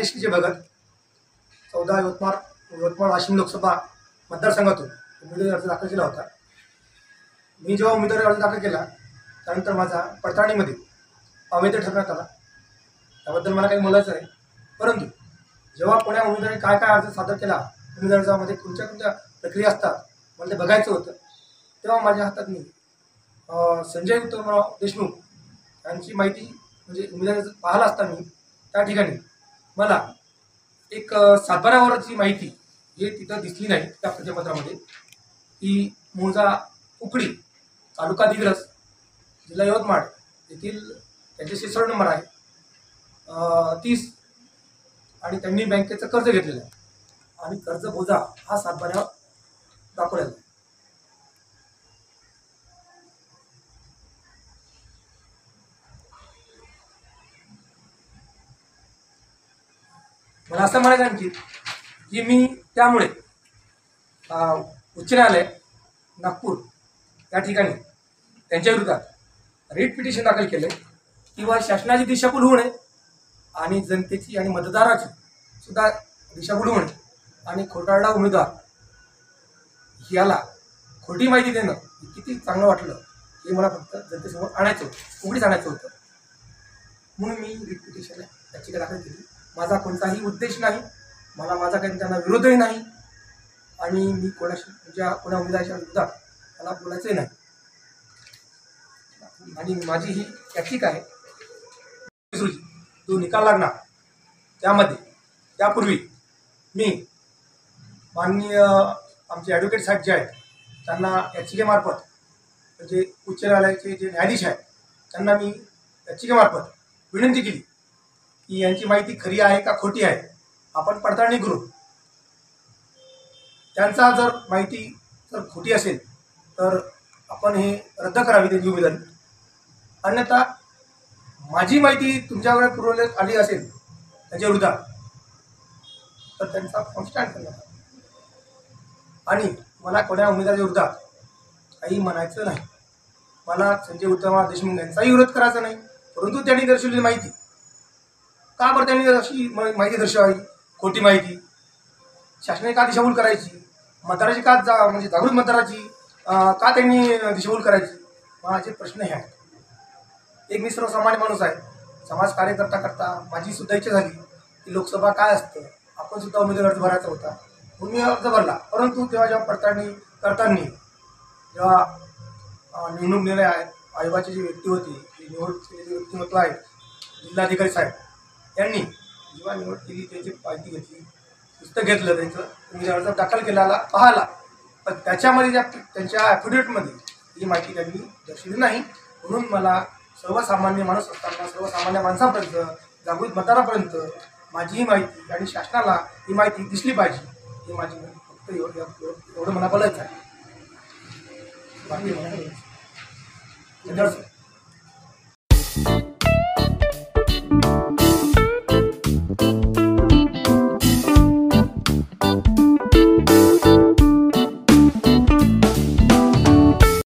राजेश विजय भगत 14 यवतमाळ वाशिम लोकसभा मतदारसंघातून उमेदवारी अर्ज दाखल केला होता। मी जेव्हा उमेदवारी अर्ज दाखल केला त्यानंतर माझा पडताळणीमध्ये अवैध ठरवण्यात आला। त्याबद्दल मला काही बोलायचं नाही, परंतु जेव्हा कोण्या उमेदवारी काय काय अर्ज सादर केला, उमेदवारी अर्जामध्ये कोणत्या कोणत्या प्रक्रिया असतात मला ते बघायचं होतं, तेव्हा माझ्या हातात मी संजय उत्तमराव देशमुख यांची माहिती म्हणजे उमेदवारी पाहायला असता मी त्या ठिकाणी मला एक सातबाऱ्यावरची माहिती हे तिथं दिसली नाही। त्या प्रतिपत्रामध्ये की मूळचा उकडी तालुका दिग्रस जिल्हा यवतमाळ येथील त्यांचे 66 नंबर आहे 30 आणि त्यांनी बँकेचं कर्ज घेतलेलं आहे आणि कर्ज बोजा हा सातबाऱ्यावर दाखवलेला आहे। मला असं म्हणायचं आणखी की मी त्यामुळे उच्च न्यायालय नागपूर या ठिकाणी त्यांच्या विरोधात रिट पिटिशन दाखल केले किंवा शासनाची दिशाभूल होऊ नये आणि जनतेची आणि मतदाराची सुद्धा दिशाभूल होऊ नये आणि खोटारडा उमेदवार याला खोटी माहिती देणं किती चांगलं वाटलं हे मला फक्त जनतेसमोर आणायचं होतं, उघडीच आणायचं होतं, म्हणून मी रिट पिटिशन याचिका दाखल केली। माझा कोणताही उद्देश नाही, मला माझा काही त्यांना विरोधही नाही आणि मी कोणा उमेदवाराच्या विरोधात मला बोलायचंही नाही आणि माझी ही याचिका आहे। जो निकाल लागणार त्यामध्ये त्यापूर्वी मी माननीय आमचे ॲडव्होकेट साहेब जे आहेत त्यांना याचिकेमार्फत म्हणजे उच्च न्यायालयाचे जे न्यायाधीश आहेत त्यांना मी याचिकेमार्फत विनंती केली की यांची माहिती खरी आहे का खोटी आहे आपण पडताळणी करू। त्यांचा जर माहिती जर खोटी असेल तर आपण हे रद्द करावी त्यांची उमेदवारी, अन्यथा माझी माहिती तुमच्याकडे पुरवण्यात आली असेल त्याच्या विरोधात तर त्यांचा कॉन्स्टँट करण्यात आला आणि मला कोण्या उमेदवाराच्या विरोधात काही म्हणायचं नाही। मला संजय उत्तमराव देशमुख यांचाही विरोध करायचा नाही, परंतु त्यांनी दर्शवलेली माहिती का बरं त्यांनी अशी माहिती दर्शवावी, खोटी माहिती शासनाने का दिशाभूल करायची, मतदाराची का म्हणजे जागृत मतदाराची का त्यांनी दिशाभूल करायची, माझे प्रश्न हे आहेत। एक मी सर्वसामान्य माणूस आहे, समाज कार्य करता माझी सुद्धा इच्छा झाली की लोकसभा काय असतं आपण सुद्धा उमेदवारी अर्ज भरायचा होता, म्हणून मी अर्ज भरला। परंतु जेव्हा पडताळणी करताना जेव्हा निवडणूक निर्णय आयोगाची जी व्यक्ती होती ती निवड केलेली व्यक्तिमत्व आहे जिल्हाधिकारी साहेब यांनी जेव्हा निवड केली त्यांची माहिती घेतली, पुस्तक घेतलं, त्यांचं उमेदवारी अर्ज दाखल केलेला पाहिला, पण त्याच्यामध्ये त्यांच्या ॲफिडेविटमध्ये ही माहिती त्यांनी दर्शवली नाही। म्हणून मला सर्वसामान्य माणूस असताना सर्वसामान्य माणसापर्यंत जागृत मतदारापर्यंत माझी ही माहिती आणि शासनाला ही माहिती दिसली पाहिजे, ही माझी फक्त एवढं मला बोलायचं आहे। बाकी